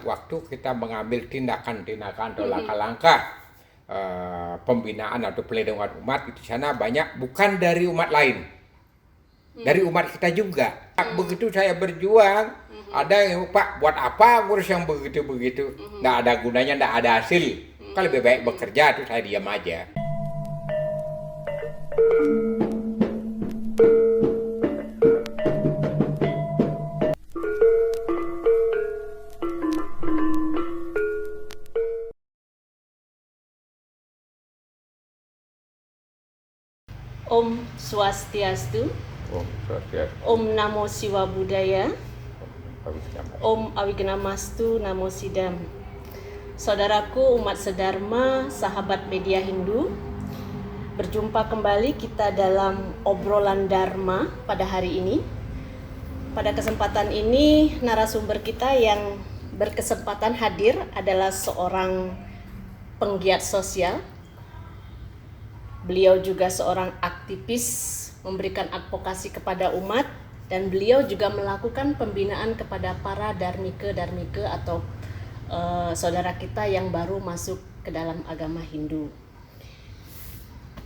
waktu kita mengambil tindakan-tindakan atau langkah-langkah pembinaan atau pelindungan umat, di sana banyak bukan dari umat lain, dari umat kita juga. Begitu saya berjuang, ada yang Pak buat apa ngurus yang begitu-begitu, nggak ada gunanya, nggak ada hasil. Kan lebih baik bekerja, tuh saya diam aja. Om Swastiastu, Om Namo Siwa Budaya, Om Awignamastu Namo Sidam. Saudaraku umat sedharma, sahabat media Hindu, berjumpa kembali kita dalam obrolan Dharma pada hari ini. Pada kesempatan ini, narasumber kita yang berkesempatan hadir adalah seorang penggiat sosial. Beliau juga seorang aktivis memberikan advokasi kepada umat, dan beliau juga melakukan pembinaan kepada para dharmika atau saudara kita yang baru masuk ke dalam agama Hindu.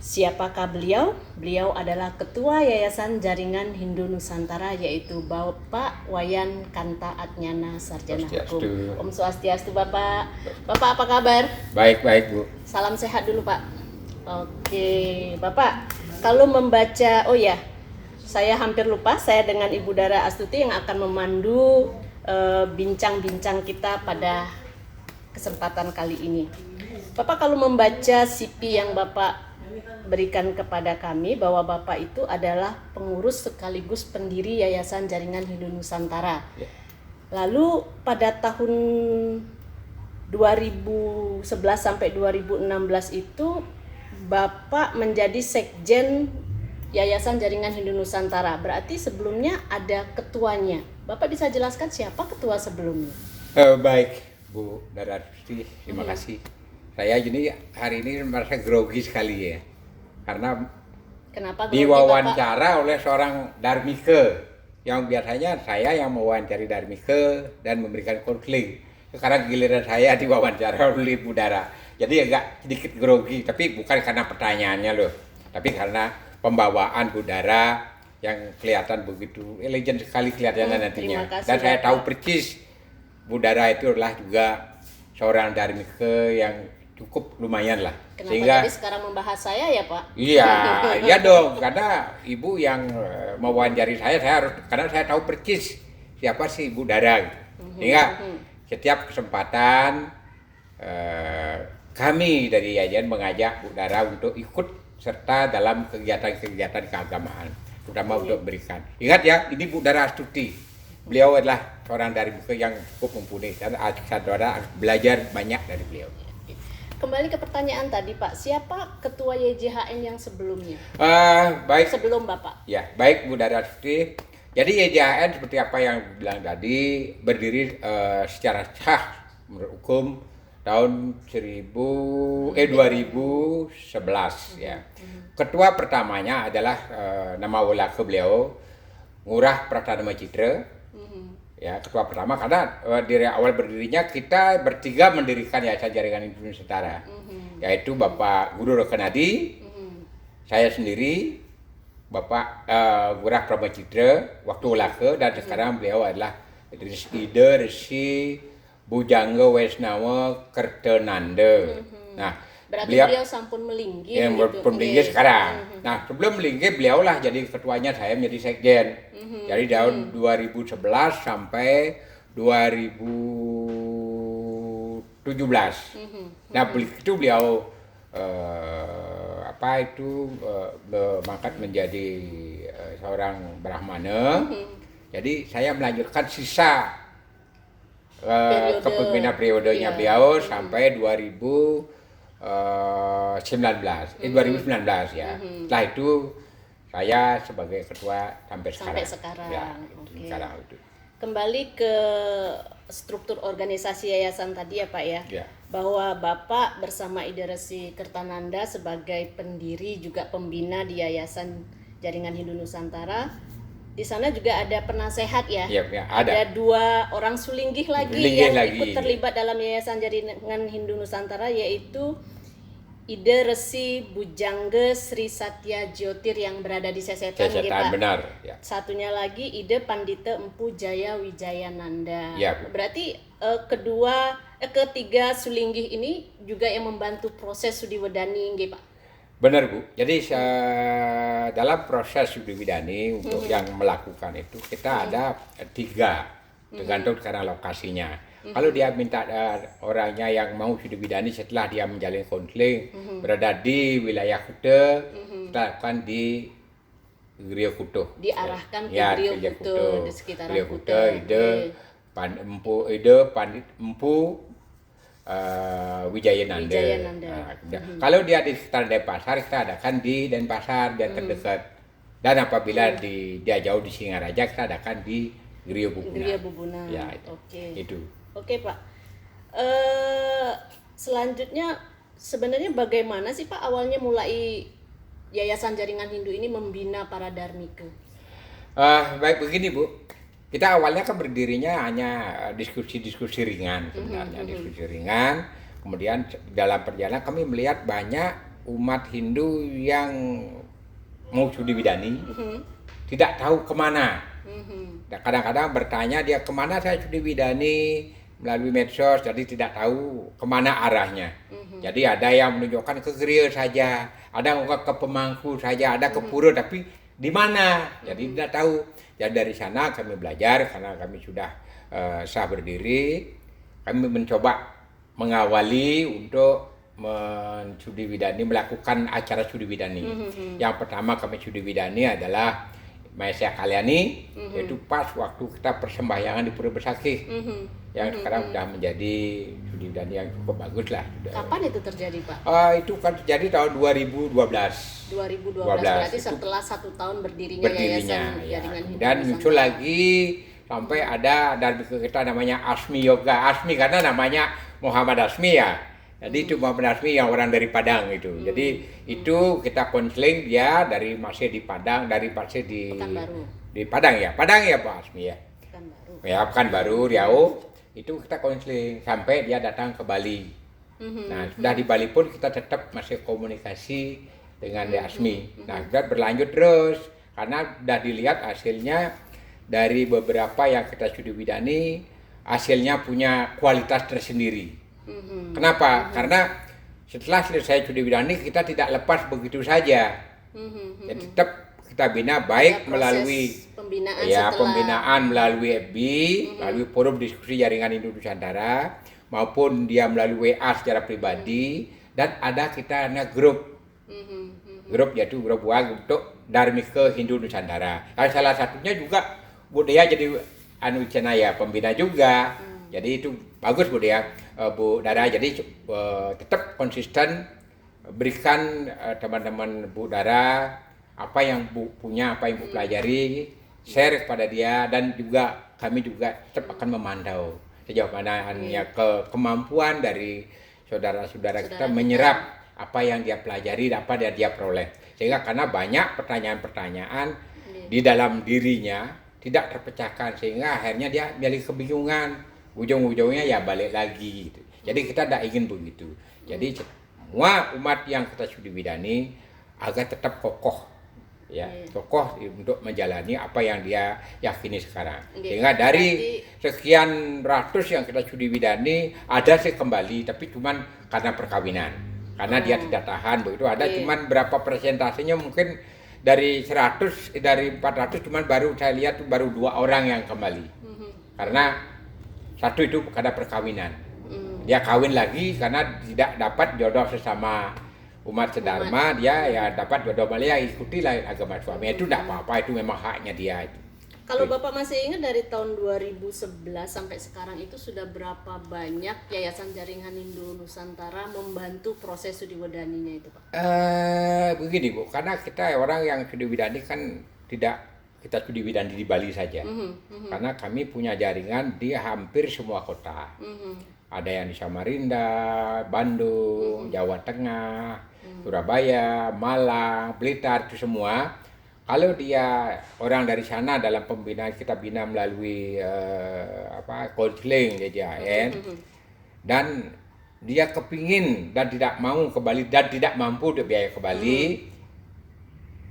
Siapakah beliau? Beliau adalah Ketua Yayasan Jaringan Hindu Nusantara, yaitu Bapak Wayan Kanta Atnyana, Sarjana Hukum. Om Swastiastu Bapak. Bapak apa kabar? Baik Bu. Salam sehat dulu Pak. Oke, Bapak, kalau membaca, saya hampir lupa, saya dengan Ibu Dara Astuti yang akan memandu bincang-bincang kita pada kesempatan kali ini. Bapak, kalau membaca CV yang Bapak berikan kepada kami, bahwa Bapak itu adalah pengurus sekaligus pendiri Yayasan Jaringan Hindu Nusantara. Lalu pada tahun 2011 sampai 2016 itu Bapak menjadi sekjen Yayasan Jaringan Hindu Nusantara. Berarti sebelumnya ada ketuanya. Bapak bisa jelaskan siapa ketua sebelumnya? Baik Bu Dara Astuti, terima kasih. Saya hari ini merasa grogi sekali ya, karena Kenapa diwawancara Bapak? Oleh seorang dharmika yang biasanya saya yang mewawancari dharmika dan memberikan konseling. Sekarang giliran saya diwawancara oleh Bu Dara. Jadi agak sedikit grogi, tapi bukan karena pertanyaannya loh, tapi karena pembawaan Bu Dara yang kelihatan begitu elegan sekali kelihatannya nantinya. Dan saya tahu persis Bu Dara itu adalah juga seorang dharmika yang cukup lumayan lah. Kenapa sehingga jadi sekarang membahas saya ya Pak? Iya dong, karena Ibu yang mewawancari saya harus, karena saya tahu persis siapa sih Bu Dara. Sehingga setiap kesempatan kami dari Yayasan mengajak Bu Dara untuk ikut serta dalam kegiatan-kegiatan keagamaan, terutama untuk berikan. Ingat ya, ini Bu Dara Astuti. Beliau adalah seorang dharmika yang cukup mumpuni dan saudara belajar banyak dari beliau. Kembali ke pertanyaan tadi Pak, siapa ketua YJHN yang sebelumnya? Baik. Sebelum Bapak. Ya, baik Bu Dara Astuti. Jadi YJHN seperti apa yang bilang tadi berdiri secara sah menurut hukum tahun 2011 ya. Ketua pertamanya adalah nama walaka beliau Ngurah Pratama Citra. Ya, ketua pertama karena dari awal berdirinya kita bertiga mendirikan Yayasan Jaringan Hindu Nusantara. Yaitu Bapak Guru Rokanadi, saya sendiri, Bapak Ngurah Pratama Citra waktu walaka, dan sekarang beliau adalah Resi Bujangga Wesnawa Kertananda. Nah, berarti beliau sampun melinggi. Yang melinggi sekarang. Nah, sebelum melinggi beliau lah jadi ketuanya, saya menjadi sekjen. Jadi tahun 2011 sampai 2017. Nah, itu beliau mengangkat menjadi seorang Brahmana. Jadi saya melanjutkan sisa kepemimpinan periodenya beliau sampai 2019 ya. Setelah itu saya sebagai ketua sampai sekarang. Ya, sekarang itu. Kembali ke struktur organisasi yayasan tadi ya Pak ya. Bahwa Bapak bersama Ida Resi Kertananda sebagai pendiri juga pembina di Yayasan Jaringan Hindu Nusantara di sana juga ada penasehat ya. Ya, ada. Ada 2 orang Sulinggih lagi yang ikut terlibat dalam Yayasan Jaringan Hindu Nusantara, yaitu Ide Resi Bujangga Sri Satya Jyotir yang berada di Sesetan, Pak. Benar. Ya. Satunya lagi Ide Pandita Empu Jaya Wijayananda. Ya. Berarti ketiga Sulinggih ini juga yang membantu proses Sudiwedani, Pak. Benar Bu, jadi dalam proses Sudiwidani untuk yang melakukan itu kita ada 3, tergantung karena lokasinya. Kalau dia minta orangnya yang mau Sudiwidani setelah dia menjalin konseling berada di wilayah Kuta, kita akan di Griya Kuta. Diarahkan ke Griya Kuta, di sekitaran Kuta. Ide Pandit Empu Wijayananda. Kalau dia di sekitar Denpasar, kita adakan di Denpasar biar terdekat. Dan apabila dia jauh di Singaraja, kita adakan di Griya Bubuna. Ya, itu. Oke Pak. Selanjutnya sebenarnya bagaimana sih Pak awalnya mulai Yayasan Jaringan Hindu ini membina para dharmika? Baik begini Bu. Kita awalnya kan berdirinya hanya diskusi-diskusi ringan sebenarnya, diskusi ringan. Kemudian dalam perjalanan kami melihat banyak umat Hindu yang mau Sudiwidani, tidak tahu kemana. Kadang-kadang bertanya dia kemana saya Sudiwidani melalui medsos, jadi tidak tahu kemana arahnya. Jadi ada yang menunjukkan ke Griya saja, ada ke Pemangku saja, ada ke Pura, tapi di mana? Jadi tidak tahu. Jadi dari sana kami belajar karena kami sudah sah berdiri, kami mencoba mengawali untuk Sudiwidani, melakukan acara Sudiwidani. Yang pertama kami Sudiwidani adalah Maesya Kalyani, yaitu pas waktu kita persembahyangan di Pura Besakih, yang sekarang sudah menjadi Sudiwidani yang cukup bagus lah. Kapan itu terjadi Pak? Itu kan terjadi tahun 2012. 2012 berarti setelah 1 tahun berdirinya Yayasan Jaringan Hindu. Dan muncul lagi sampai ada dari kita namanya Asmi Yoga. Asmi karena namanya Muhammad Asmi ya. Jadi itu Muhammad Asmi yang orang dari Padang itu. Jadi itu kita konseling dia dari masih di Padang, dari masih di Pekanbaru. Di Padang ya. Padang ya Pak Asmi ya. Pekanbaru. Ya Pekanbaru, Riau. Itu kita konseling sampai dia datang ke Bali. Nah, sudah di Bali pun kita tetap masih komunikasi dengan Asmi. Nah, kita berlanjut terus karena sudah dilihat hasilnya dari beberapa yang kita Sudiwidani, hasilnya punya kualitas tersendiri. Kenapa? Karena setelah selesai Sudiwidani kita tidak lepas begitu saja. Jadi tetap kita bina baik melalui pembinaan melalui FB, melalui forum diskusi Jaringan Hindu Nusantara, maupun dia melalui WA secara pribadi, dan ada kita grup. Grup yaitu grup WA untuk Dharmika Hindu Nusantara. Salah satunya juga budaya jadi Cenaya pembina juga. Jadi itu bagus budaya Bu Dara. Jadi tetap konsisten berikan teman-teman Bu Dara apa yang Bu punya, apa yang Bu pelajari, share kepada dia, dan juga kami juga tetap akan memantau sejauh mana kemampuan dari saudara-saudara kita menyerap apa yang dia pelajari, apa yang dia peroleh. Sehingga karena banyak pertanyaan-pertanyaan di dalam dirinya tidak terpecahkan, sehingga akhirnya dia menjadi kebingungan. Ujung-ujungnya ya balik lagi gitu. Jadi kita tidak ingin begitu. Jadi semua umat yang kita Sudiwidani agar tetap kokoh ya, kokoh untuk menjalani apa yang dia yakini sekarang. Sehingga dari sekian ratus yang kita Sudiwidani ada sih kembali, tapi cuman karena perkawinan. Karena dia tidak tahan begitu. Ada cuman berapa persentasenya, mungkin dari 400 cuman baru saya lihat baru 2 orang yang kembali. Karena satu itu karena perkawinan. Dia kawin lagi karena tidak dapat jodoh sesama umat sedharma, dia ya dapat jodoh Malia, ikutilah agama suami. Itu tidak apa-apa, itu memang haknya dia itu. Kalau Bapak masih ingat dari tahun 2011 sampai sekarang itu sudah berapa banyak Yayasan Jaringan Hindu Nusantara membantu proses Sudiwedaninya itu Pak? Begini Bu, karena kita orang yang Sudiwidani kan tidak kita Sudiwidani di Bali saja. Karena kami punya jaringan di hampir semua kota. Ada yang di Samarinda, Bandung, Jawa Tengah, Surabaya, Malang, Blitar, itu semua. kalau dia orang dari sana dalam pembinaan kita bina melalui konseling JJAN dan dia kepingin dan tidak mau ke Bali dan tidak mampu untuk biaya ke Bali,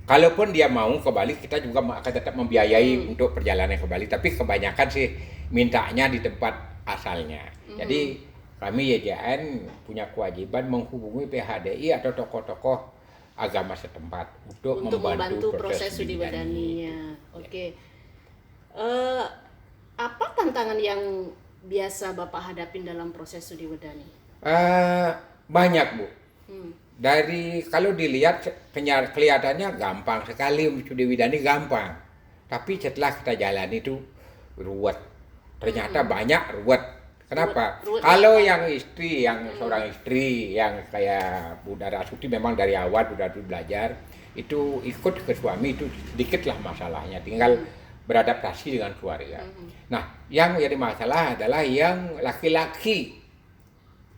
kalaupun dia mau ke Bali kita juga akan tetap membiayai untuk perjalanan ke Bali, tapi kebanyakan sih mintanya di tempat asalnya. Jadi kami JJAN punya kewajiban menghubungi PHDI atau tokoh-tokoh agama setempat untuk membantu proses studi wadaninya. Oke. Apa tantangan yang biasa Bapak hadapin dalam proses studi wadani? Banyak, Bu. Dari kalau dilihat kelihatannya gampang sekali, studi wadani gampang. Tapi setelah kita jalani itu ruwet. Ternyata banyak ruwet. Kenapa? Kalau yang istri, yang seorang istri yang kayak Bu Dara Astuti memang dari awal sudah belajar, itu ikut ke suami itu sedikitlah masalahnya, tinggal beradaptasi dengan keluarga. Nah, yang jadi masalah adalah yang laki-laki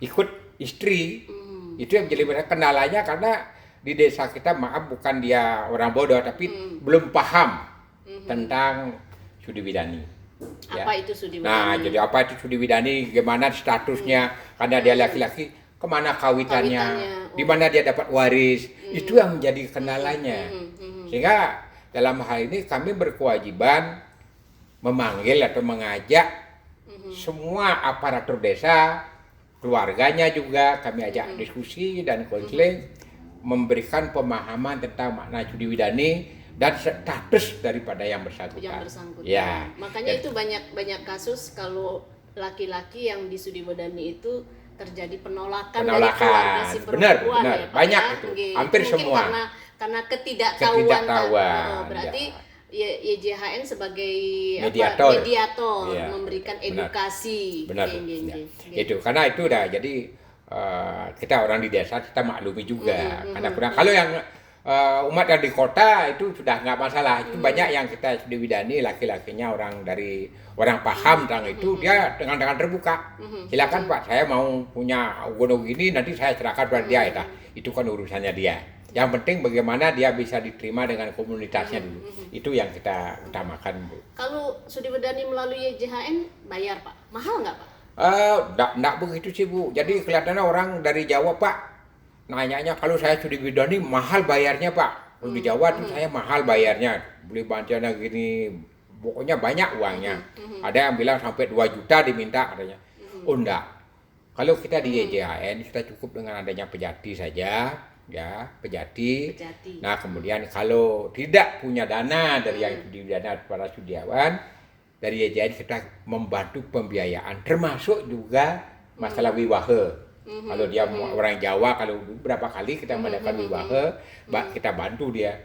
ikut istri, itu yang jadi kendalanya karena di desa kita, maaf bukan dia orang bodoh, tapi belum paham tentang studi bidani. Apa itu studi wadani? Nah, jadi apa itu studi wadani? Gimana statusnya? Karena dia laki-laki, kemana kawitannya? Di mana dia dapat waris? Itu yang menjadi kendalanya. Sehingga dalam hal ini kami berkewajiban memanggil atau mengajak semua aparatur desa, keluarganya juga kami ajak diskusi dan konseling, memberikan pemahaman tentang makna studi wadani dan status daripada yang bersangkutan. Ya. Makanya itu banyak kasus kalau laki-laki yang di studi wadani itu terjadi penolakan dari keluarga si perempuan. Benar. Ya, banyak ya? itu. Hampir semua. Karena ketidaktahuan. Berarti ya. YJHN sebagai mediator ya, memberikan edukasi. Benar. Itu karena itu udah jadi kita orang di desa kita maklumi juga. Karena kurang kalau yang umat yang di kota itu sudah nggak masalah. Itu banyak yang kita studi wadani laki-lakinya orang paham tentang itu, dia dengan terbuka. Silakan Pak, saya mau punya gunung gini, nanti saya serahkan pada dia ya. Itu kan urusannya dia. Yang penting bagaimana dia bisa diterima dengan komunitasnya dulu. Itu yang kita utamakan, Bu. Kalau studi wadani melalui YJHN bayar, Pak? Mahal nggak, Pak? Nggak begitu sih, Bu. Jadi kelihatannya orang dari Jawa, Pak, nanyanya kalau saya studi wadani mahal bayarnya, Pak. Kalau di Jawa tuh saya mahal bayarnya. Beli bantuannya gini, pokoknya banyak uangnya. Ada yang bilang sampai 2 juta diminta katanya. Oh enggak. Kalau kita di YJHN kita cukup dengan adanya pejati saja, ya, pejati. Nah, kemudian kalau tidak punya dana dari yang studi dana para studiawan, dari YJHN kita membantu pembiayaan termasuk juga masalah wiwahe. Kalau dia orang Jawa, kalau berapa kali kita mengadakan wiwahe, kita bantu dia.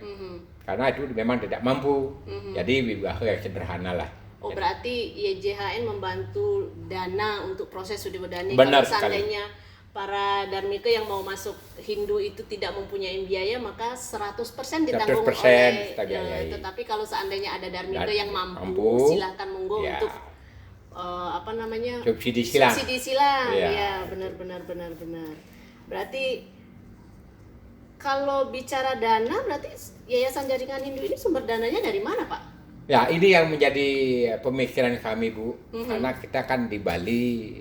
Karena itu memang tidak mampu. Jadi wiwahe yang sederhana lah. Oh, berarti YJHN membantu dana untuk proses studi wadani. Benar kalau seandainya para dharmika yang mau masuk Hindu itu tidak mempunyai biaya, maka 100% ditanggung 100% oleh tetapi kalau seandainya ada dharmika yang mampu, silahkan monggo untuk subsidi silang. Ya, benar. Berarti kalau bicara dana, berarti Yayasan Jaringan Hindu ini sumber dananya dari mana, Pak? Ya, ini yang menjadi pemikiran kami, Bu. Karena kita kan di Bali,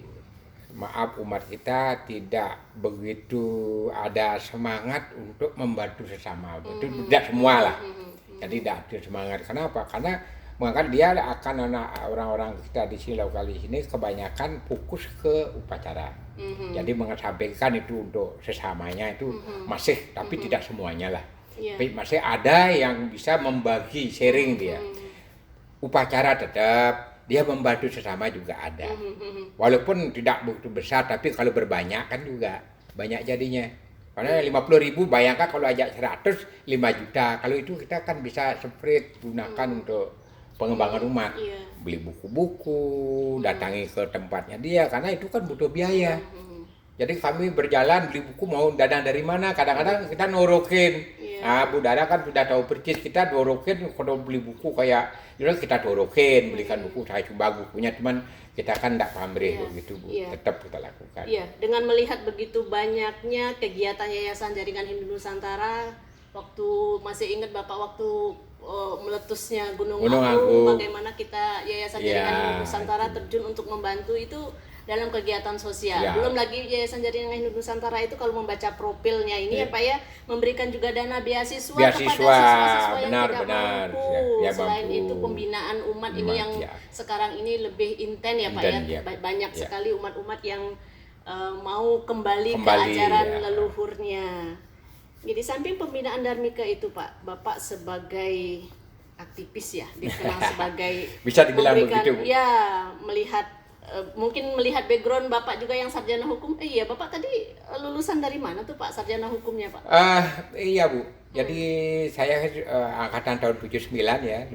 maaf umat kita tidak begitu ada semangat untuk membantu sesama. Itu tidak semua lah. Jadi tidak ada semangat. Kenapa? Karena mengangkat dia akan orang-orang kita di sini lokal di sini kebanyakan fokus ke upacara. Jadi mengesampingkan itu untuk sesamanya itu masih, tapi tidak semuanya lah. Tapi masih ada yang bisa membagi sharing dia. Upacara tetap, dia membantu sesama juga ada. Walaupun tidak begitu besar, tapi kalau berbanyak kan juga banyak jadinya. Karena 50.000 bayangkan kalau ajak 100, 5 juta. Kalau itu kita kan bisa spread gunakan untuk pengembangan umat. Beli buku-buku, datangi ke tempatnya dia, karena itu kan butuh biaya. Jadi kami berjalan beli buku mau dana dari mana, kadang-kadang kita norokin. Nah, Bu Dara kan sudah tahu persis, kita norokin kalau beli buku kayak kita norokin, belikan buku, saya coba bukunya, cuman kita kan tidak pamrih begitu, Bu. Tetap kita lakukan. Iya, dengan melihat begitu banyaknya kegiatan Yayasan Jaringan Hindu Nusantara, waktu masih ingat Bapak waktu meletusnya Gunung Gunung Agung, Agung. bagaimana kita Yayasan Iya, Jaringan Hindu Nusantara terjun untuk membantu itu dalam kegiatan sosial. Iya. Belum lagi Yayasan Jaringan Hindu Nusantara itu kalau membaca profilnya ini ya Pak ya, memberikan juga dana beasiswa kepada siswa-siswa yang benar, tidak benar. mampu. Ya, Selain mampu. itu pembinaan umat ini yang ya. sekarang ini lebih intens ya Pak Intens, ya. ya. Banyak Ya. sekali umat-umat yang mau kembali ke Kembali, ajaran ya. leluhurnya. Jadi samping pembinaan Dharmika itu Pak, Bapak sebagai aktivis ya, dikenal sebagai Bisa dibilang memberikan, begitu, Bu. ya melihat mungkin melihat background Bapak juga yang sarjana hukum. Iya, Bapak tadi lulusan dari mana tuh Pak sarjana hukumnya Pak? Iya Bu, jadi saya angkatan tahun 79 ya,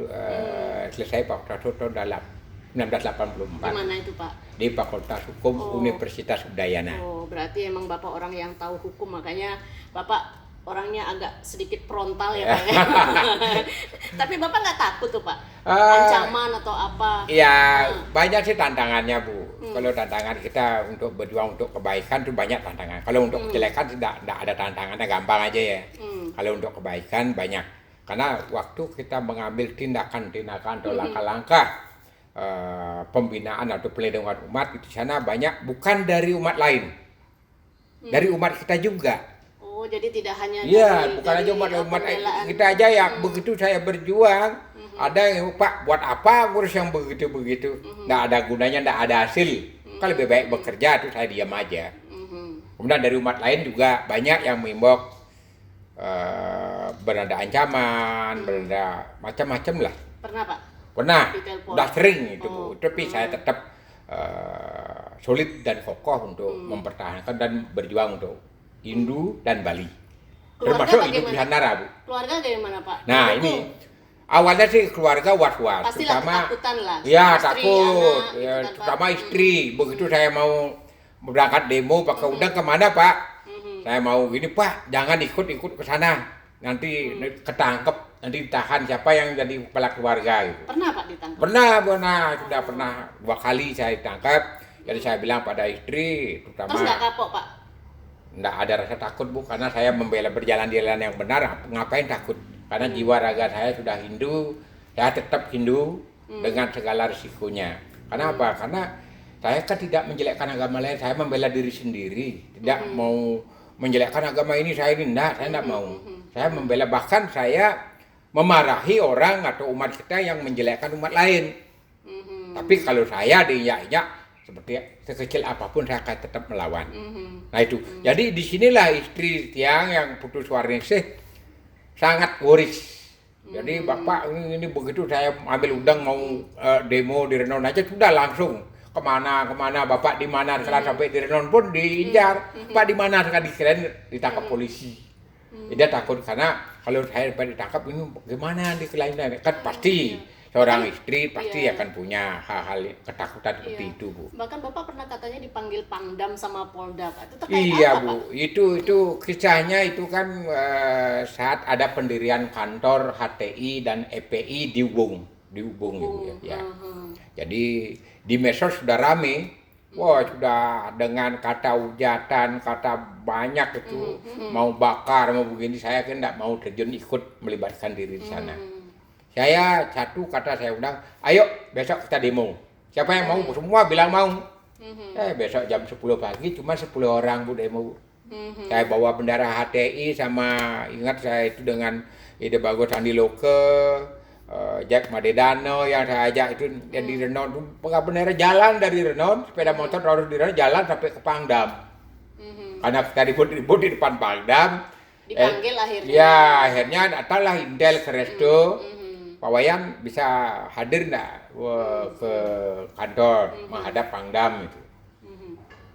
selesai Fakultas tahun dalam Di 1984 mana itu Pak? di Fakultas Hukum Universitas Udayana. Oh, berarti emang Bapak orang yang tahu hukum, makanya Bapak orangnya agak sedikit frontal ya Pak. Ya? Tapi Bapak nggak takut tuh Pak? Ancaman atau apa? Ya banyak sih tantangannya Bu. Kalau tantangan kita untuk berjuang untuk kebaikan tuh banyak tantangan. Kalau untuk kejelekan tidak ada tantangannya, gampang aja ya. Kalau untuk kebaikan banyak. Karena waktu kita mengambil tindakan-tindakan atau langkah-langkah pembinaan atau pelindungan umat di sana banyak bukan dari umat lain, dari umat kita juga. Oh, jadi tidak hanya Iya, bukan aja umat pembelaan. kita aja ya. Begitu saya berjuang, ada yang Pak buat apa ngurus yang begitu-begitu, nggak ada gunanya, nggak ada hasil. Kan lebih baik bekerja, tuh saya diam aja. Kemudian dari umat lain juga banyak yang mengimbau bernada ancaman, bernada macam-macam lah. Pernah Pak? Pernah, Ditelepon. udah sering itu Bu. Tapi saya tetap solid dan kokoh untuk mempertahankan dan berjuang untuk Hindu dan Bali. Keluarga Termasuk hidup bagaimana? di Nusantara Bu. Keluarga bagaimana Pak? Nah Mendukung? ini awalnya sih keluarga was-was, Pastilah terutama ketakutan lah. ya Istri, takut, anak, gitu ya, kan, Pak. terutama istri. Begitu saya mau berangkat demo pakai undang kemana Pak? Saya mau gini Pak, jangan ikut ke sana, nanti ketangkep, nanti ditahan siapa yang jadi kepala keluarga gitu. Pernah Pak ditangkap? Pernah, sudah pernah 2 kali saya ditangkap. Jadi saya bilang pada istri, Terus terutama nggak kapok Pak? enggak ada rasa takut Bu, karena saya membela berjalan di jalan yang benar, ngapain takut? Karena jiwa raga saya sudah Hindu, saya tetap Hindu dengan segala risikonya. Karena apa? Karena saya kan tidak menjelekkan agama lain, saya membela diri sendiri, tidak mau menjelekkan agama ini, saya enggak mau. Saya membela, bahkan saya memarahi orang atau umat kita yang menjelekkan umat lain. Tapi kalau saya diinjak-injak seperti sekecil apapun saya akan tetap melawan. Nah itu. Jadi disinilah istri Tiang yang putus warningsih sangat worries. Jadi Bapak ini begitu saya ambil undang mau demo di Renon aja sudah langsung kemana Bapak di mana, setelah sampai di Renon pun diincar. Pak di mana, sekarang dikirain ditangkap polisi. Dia takut karena kalau saya ditangkap ini gimana di kelainan kan pasti seorang istri pasti akan punya hal-hal ketakutan seperti itu Bu. Bahkan Bapak pernah katanya dipanggil Pangdam sama Polda Pak. Itu terkait Iya apa Bu, Pak? itu kisahnya itu kan saat ada pendirian kantor HTI dan EPI di Ubung gitu ya. Jadi di medsos sudah rame, wah sudah dengan kata hujatan, kata banyak itu mau bakar mau begini, saya kan tidak mau terjun ikut melibatkan diri di sana. Saya satu kata saya undang, ayo besok kita demo. Siapa yang mau? Semua bilang mau. Besok jam 10 pagi cuma 10 orang Bu demo. Saya bawa bendera HTI sama ingat saya itu dengan Ide Bagus Andi Loke, Jack Madedano yang saya ajak itu yang di Renon, pegang bendera jalan dari Renon, sepeda motor harus di Renon jalan sampai ke Pangdam. Karena kita ribut-ribut di depan Pangdam. Dipanggil akhirnya. Ya akhirnya datanglah Intel ke resto. Pak Wayan bisa hadir enggak ke kantor menghadap Pangdam itu.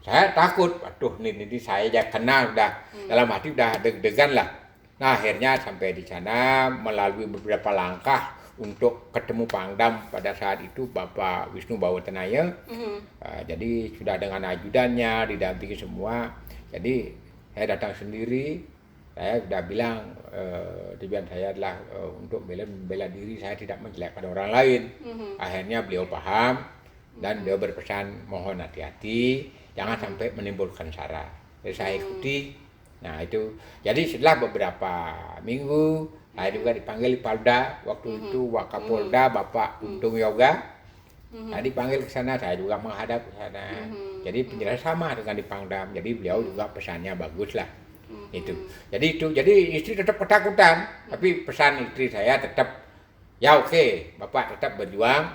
Saya takut, aduh ini saya aja kena udah dalam hati udah deg-degan lah. Nah akhirnya sampai di sana melalui beberapa langkah untuk ketemu Pangdam pada saat itu Bapak Wisnu Bawatenaya. Jadi sudah dengan ajudannya didampingi semua. Jadi saya datang sendiri. Saya sudah bilang tujuan saya adalah untuk membela diri, saya tidak menjelekkan orang lain. Akhirnya beliau paham dan beliau berpesan mohon hati-hati, jangan sampai menimbulkan sara. Jadi saya ikuti. Nah itu, jadi setelah beberapa minggu Saya juga dipanggil di Polda waktu itu Wakapolda Bapak Untung Yoga. Saya dipanggil ke sana, saya juga menghadap ke sana. Jadi penjelasan sama dengan di Pangdam. Jadi beliau juga pesannya bagus lah. Itu. Jadi istri tetap ketakutan, tapi pesan istri saya tetap ya oke, Bapak tetap berjuang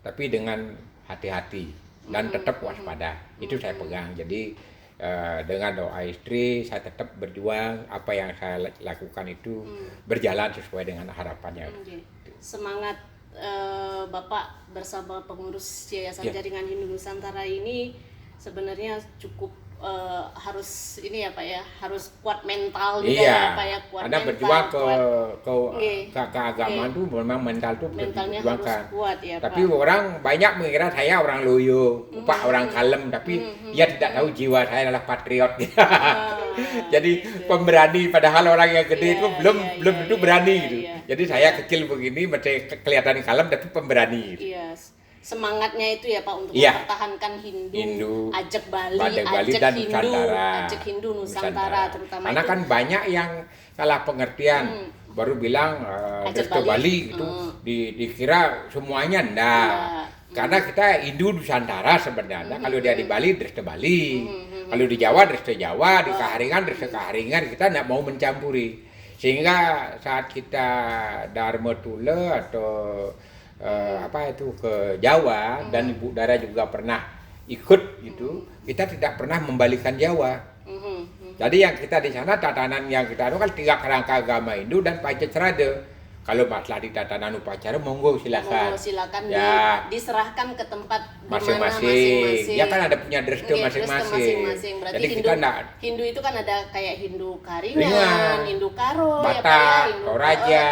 tapi dengan hati-hati dan tetap waspada. Itu saya pegang. Jadi dengan doa istri saya tetap berjuang, apa yang saya lakukan itu berjalan sesuai dengan harapannya. Semangat Bapak bersama pengurus Yayasan Jaringan Hindu Nusantara ini sebenarnya cukup harus ini ya Pak ya, harus kuat mental juga ya Pak ya, kuat karena mental, berjuang kuat, ke agama itu memang mental itu mentalnya harus kuat ya tapi Pak. orang banyak mengira saya orang loyo, orang kalem, tapi dia tidak tahu jiwa saya adalah patriot. Jadi pemberani, padahal orang yang gede itu belum tentu berani gitu. Jadi saya kecil begini masih kelihatan kalem tapi pemberani. Iya. Semangatnya itu ya Pak untuk mempertahankan Hindu, ajak Bali dan Hindu Nusantara terutama. Karena itu. Kan banyak yang salah pengertian, baru bilang Resto Bali itu dikira semuanya enggak. Karena kita Hindu Nusantara sebenarnya. Kalau dia di Bali, Resto Bali. Kalau di Jawa, Resto Jawa. Di Kaharingan, Resto Kaharingan. Kita enggak mau mencampuri. Sehingga saat kita Dharma Tula atau ke Jawa dan Ibu Dara juga pernah ikut gitu, kita tidak pernah membalikan Jawa. Jadi yang kita di sana tatanan yang kita kan 3 kerangka agama Hindu dan Pancacerada. Kalau masalah di tatanan upacara monggo silakan. Diserahkan ke tempat masing-masing. Ya kan ada punya dresta masing-masing. Berarti jadi Hindu itu kan ada kayak Hindu Karingan, Hindu Karo, Batak, Hindu Toraja,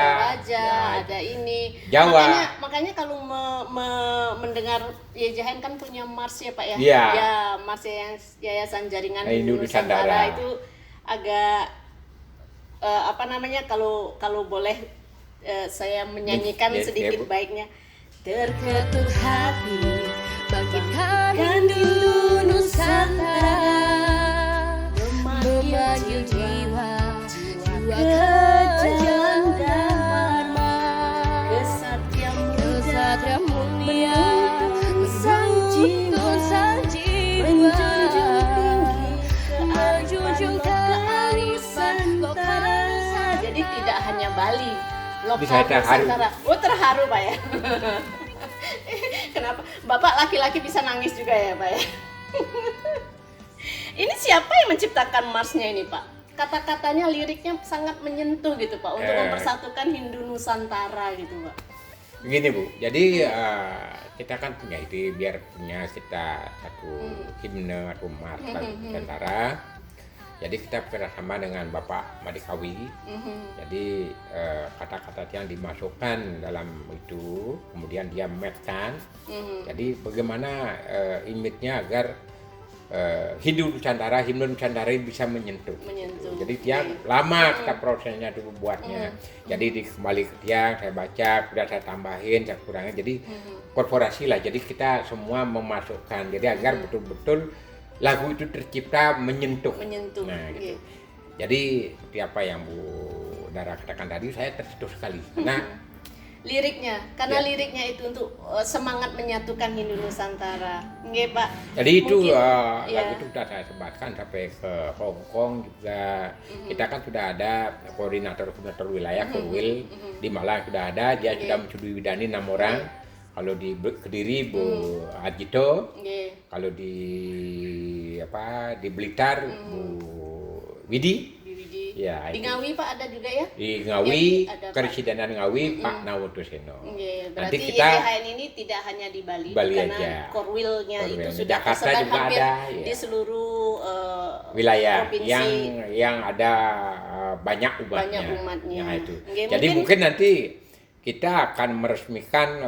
ada ini. Jawa. Makanya kalau mendengar YJHN kan punya mars ya Pak ya. Ya, mars Yayasan Jaringan Hindu Nusantara itu agak kalau boleh saya menyanyikan sedikit baiknya. Terketuk hati bangkitkan Hindu Nusantara, memanggil jiwa ke jalan dharma, kesatria mulia, sang jiwa menjunjung kearifan Nusantara. Jadi tidak hanya Bali, lokal Nusantara. Terharu Pak ya. Kenapa? Bapak laki-laki bisa nangis juga ya Pak ya. Ini siapa yang menciptakan marsnya ini Pak? Kata-katanya, liriknya sangat menyentuh gitu Pak, untuk mempersatukan Hindu Nusantara gitu Pak. Begini Bu, jadi kita kan punya ide biar punya kita satu himne atau mars Nusantara. Jadi kita bekerjasama dengan Bapak Madikawi. Jadi kata-kata yang dimasukkan dalam itu, kemudian dia matchkan. Jadi bagaimana image-nya agar Hindu Nusantara bisa menyentuh. Jadi tiang lama kita prosesnya dulu buatnya. Jadi kembali ke tiang, saya baca, kemudian saya tambahin, saya kurangin. Jadi korporasi lah. Jadi kita semua memasukkan. Jadi agar betul-betul lagu itu tercipta menyentuh. Nah, gitu. Jadi seperti apa yang Bu Dara katakan tadi, saya tersentuh sekali karena liriknya itu untuk semangat menyatukan Hindu Nusantara. Nggih, Pak. Jadi itu lagu itu sudah saya sebarkan sampai ke Hong Kong juga. Kita kan sudah ada koordinator wilayah Korwil di Malang sudah ada, dia sudah mencudui widani 6 orang. Kalau di Kediri Bu Ajito, kalau di Blitar Bu Widi, ya, di Ngawi Pak ada juga ya? Di Ngawi, Keresidenan Ngawi Pak Nawoto Seno. Berarti YJHN ini tidak hanya di Bali karena aja. Korwilnya itu sudah Jakarta tersebar juga hampir ada, di seluruh wilayah provinsi yang ada banyak umatnya. Nah, itu. Jadi mungkin nanti kita akan meresmikan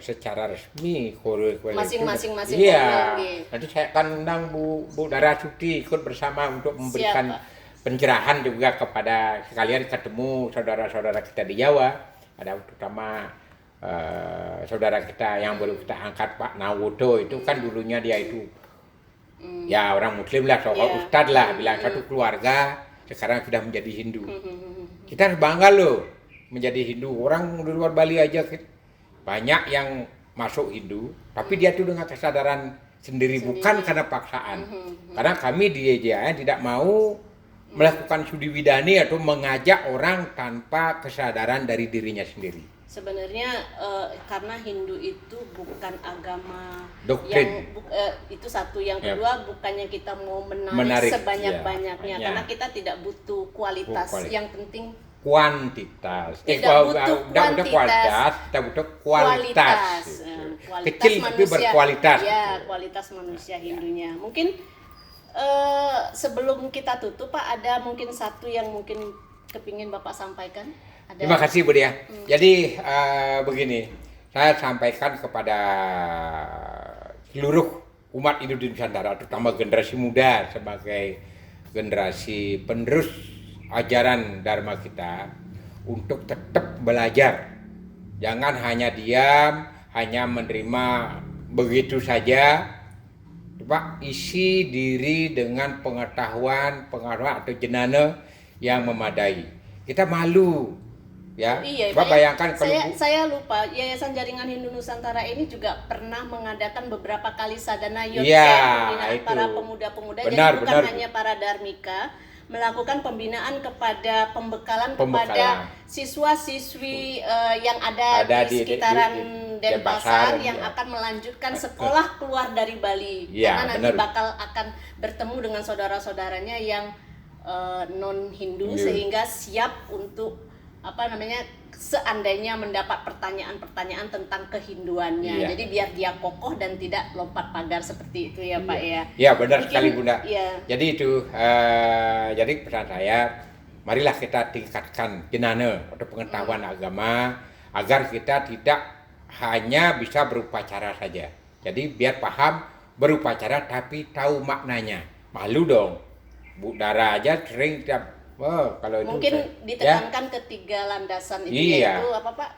secara resmi Korwil masing-masing. Iya. Nanti saya akan undang Bu Dara Suti ikut bersama untuk memberikan pencerahan juga kepada sekalian ketemu saudara-saudara kita di Jawa. Ada terutama saudara kita yang baru kita angkat Pak Nawoto itu kan dulunya dia itu ya orang Muslim lah, ustadz lah, bilang satu keluarga sekarang sudah menjadi Hindu. Kita harus bangga loh menjadi Hindu. Orang di luar Bali aja banyak yang masuk Hindu, tapi dia tuh dengan kesadaran sendiri, bukan karena paksaan. Karena kami di YJAN tidak mau melakukan studi widani atau mengajak orang tanpa kesadaran dari dirinya sendiri. Sebenarnya karena Hindu itu bukan agama Doktrin. itu satu, yang kedua bukannya kita mau menarik sebanyak-banyaknya, karena kita tidak butuh kualitas. Yang penting kuantitas. Tidak butuh kuantitas, kita butuh kualitas. Kualitas Kecil manusia, tapi berkualitas. Ya, kualitas manusia Hindunya. Mungkin sebelum kita tutup Pak, ada mungkin satu yang mungkin kepingin Bapak sampaikan? Ada? Terima kasih Bu Dia. Jadi begini, saya sampaikan kepada seluruh umat Hindu di Nusantara, terutama generasi muda sebagai generasi penerus ajaran Dharma kita, untuk tetap belajar. Jangan hanya diam, hanya menerima begitu saja. Coba isi diri dengan pengetahuan atau jenana yang memadai. Kita malu, ya. Iya, coba bayangkan kalau saya lupa, Yayasan Jaringan Hindu Nusantara ini juga pernah mengadakan beberapa kali sadana yot pembinaan para pemuda-pemuda. Jadi bukan hanya para dharmika, melakukan pembinaan kepada pembekalan kepada siswa-siswi yang ada di sekitaran Denpasar yang akan melanjutkan sekolah keluar dari Bali, karena nanti bakal akan bertemu dengan saudara-saudaranya yang non Hindu, sehingga siap untuk seandainya mendapat pertanyaan-pertanyaan tentang kehinduannya. Jadi biar dia kokoh dan tidak lompat pagar seperti itu ya Pak ya. Iya benar sekali Bunda. Ya. Jadi itu jadi pesan saya, marilah kita tingkatkan jenana atau pengetahuan agama agar kita tidak hanya bisa berupacara saja. Jadi biar paham berupacara tapi tahu maknanya. Malu dong. Bu Dara aja sering tiap kalau mungkin itu ditekankan ketiga landasan itu, yaitu apa Pak?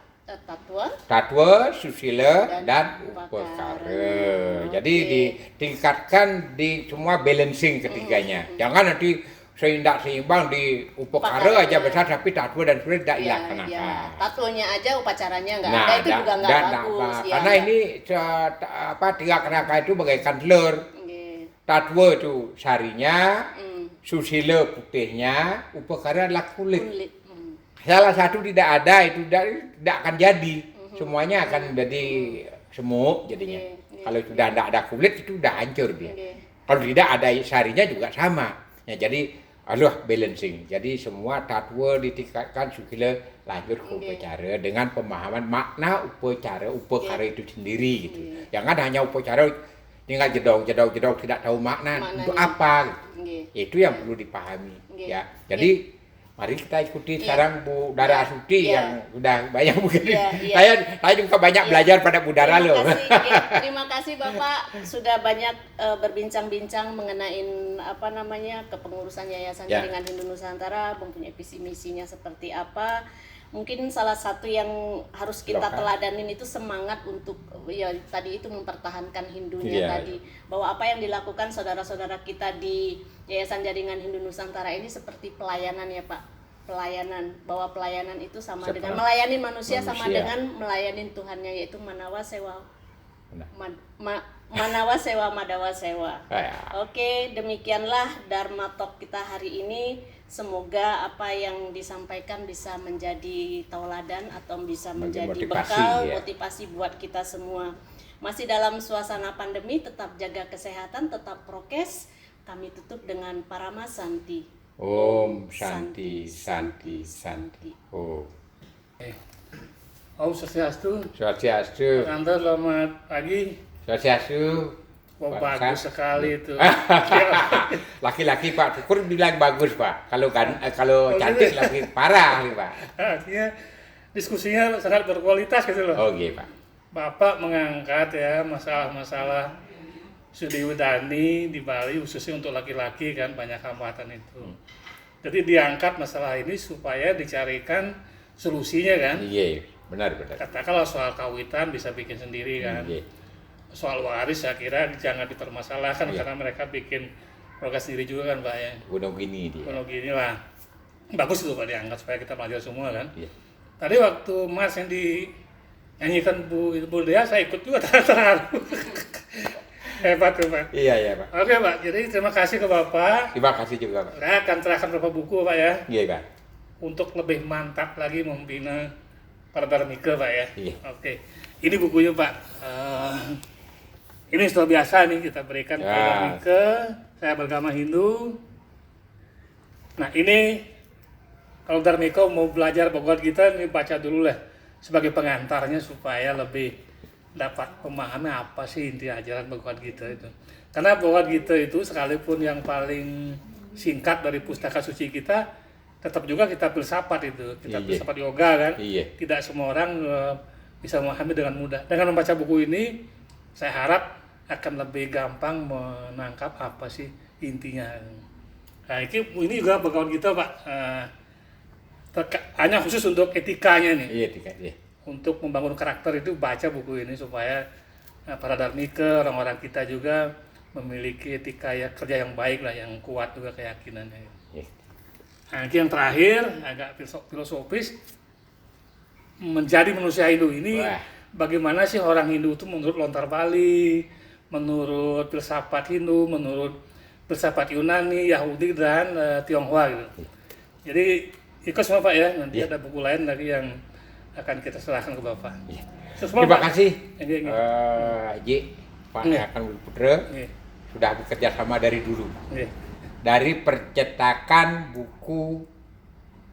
Tatwa, susila, dan upakara. Jadi ditingkatkan di semua balancing ketiganya. Jangan nanti seimbang di upakara aja besar, tapi tatwa dan susila tidak dilaksanakan. Tatwanya aja upacaranya nggak ada, itu juga nggak bagus. Karena ini tiga kerangka itu bagaikan telur. Tatwa itu sarinya, susila putihnya, upakara adalah kulit. Salah satu tidak ada, itu tidak akan jadi. Semuanya akan jadi semuk jadinya. Kalau sudah tidak ada kulit itu sudah hancur dia. Kalau tidak ada sarinya juga sama. Ya, jadi balancing. Jadi semua tatwa ditingkatkan, susila lanjut ke upacara dengan pemahaman makna upakara itu sendiri gitu. Jangan hanya upacara tinggal jedok tidak tahu makna untuk apa gitu. Itu yang perlu dipahami ya. Jadi mari kita ikuti sekarang Bu Dara Astuti yang sudah banyak mungkin. Saya juga banyak belajar pada Bu Dara loh. Terima kasih Bapak sudah banyak berbincang-bincang mengenai kepengurusan Yayasan Jaringan Hindu Nusantara, mempunyai visi misinya seperti apa. Mungkin salah satu yang harus kita teladanin itu semangat untuk tadi itu mempertahanan Hindunya tadi, bahwa apa yang dilakukan saudara-saudara kita di Yayasan Jaringan Hindu Nusantara ini seperti pelayanan ya Pak. Bahwa pelayanan itu sama dengan melayani manusia, sama dengan melayani Tuhannya, yaitu manawa sewa madawa sewa. Oke, demikianlah Dharma Talk kita hari ini. Semoga apa yang disampaikan bisa menjadi tauladan atau bisa menjadi motivasi buat kita semua. Masih dalam suasana pandemi, tetap jaga kesehatan, tetap prokes. Kami tutup dengan Paramasanti. Om Santi Santi Santi. Om Swastiastu. Swastiastu. Kantor selamat pagi. Swastiastu. Bagus sekali itu. Laki-laki Pak Syukur bilang bagus Pak. Kalau cantik lagi parah nih Pak. Artinya diskusinya sangat berkualitas gitu loh. Oke Pak. Bapak mengangkat ya masalah-masalah studi widani di Bali, khususnya untuk laki-laki kan banyak hambatan itu. Jadi diangkat masalah ini supaya dicarikan solusinya kan. Iya, benar. Katakanlah soal kawitan bisa bikin sendiri kan. Soal waris saya kira jangan dipermasalahkan karena mereka bikin program sendiri juga kan Pak ya. Gunung gini dia. Kalau gini lah, bagus itu Pak diangkat supaya kita belajar semua kan. Iya. Tadi waktu Mas yang dinyanyikan Bu Dea, saya ikut juga terharu. Hebat tuh Pak. Iya Pak. Oke Pak, jadi terima kasih ke Bapak. Terima kasih juga Pak. Saya akan serahkan beberapa buku Pak ya, Iya Pak. untuk lebih mantap lagi membina para Dharmika Pak ya. Iya. Oke, ini bukunya Pak. Ini sudah biasa nih kita berikan ke Ya. Dharmika. Saya beragama Hindu. Nah ini kalau Dharmika mau belajar Bhagavad Gita ini baca dulu lah sebagai pengantarnya supaya lebih dapat memahami apa sih inti ajaran Bhagavad Gita itu. Karena Bhagavad Gita itu sekalipun yang paling singkat dari pustaka suci kita, tetap juga kita filsafat itu, kita Iya. filsafat yoga kan. Iya. Tidak semua orang bisa memahami dengan mudah. Dengan membaca buku ini, saya harap akan lebih gampang menangkap apa sih intinya. Nah, ini juga Bhagavad Gita Pak, hanya khusus untuk etikanya nih. Iya tiga. Iya. Untuk membangun karakter itu baca buku ini supaya para Dharmika, orang-orang kita juga memiliki etika ya, kerja yang baik lah, yang kuat juga keyakinannya. Iya. Nah, yang terakhir agak filosofis, menjadi manusia Hindu ini Wah. bagaimana sih orang Hindu itu menurut lontar Bali, menurut filsafat Hindu, menurut filsafat Yunani, Yahudi dan Tionghoa gitu. Jadi ikut semua Pak ya, nanti Iya. ada buku lain lagi yang akan kita serahkan ke Bapak. Iya. Semua, Terima Pak. kasih Iya, iya. Ji, Pak Iya. Akan Putra Iya, sudah bekerja sama dari dulu. iya. Dari percetakan buku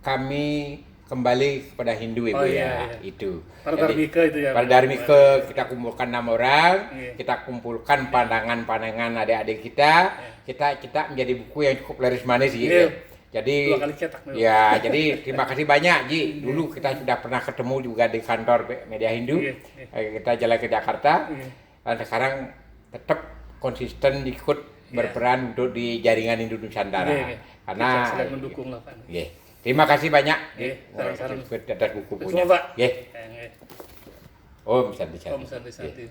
kami kembali kepada Hindu Ibu Oh, ya, iya. itu. Para Jadi, Dharmika itu ya. para Dharmika kita kumpulkan 6 orang, Iya. kita kumpulkan pandangan-pandangan adik-adik kita, kita menjadi buku yang cukup laris manis gitu. Iya. Jadi 2 kali cetak. ya, jadi terima kasih banyak Ji. Dulu kita sudah pernah ketemu juga di kantor Media Hindu. Iya, Kita jalan ke Jakarta. Iya. Dan sekarang tetap konsisten ikut berperan untuk di jaringan Hindu Nusantara. Iya, iya. Karena Kita sedang mendukung lah Pak. Iya. Terima kasih banyak Iya, salam-salam. atas buku-bukunya. Semua Pak. Iya. Iya. Om Santi Santi. Om Santi Santi.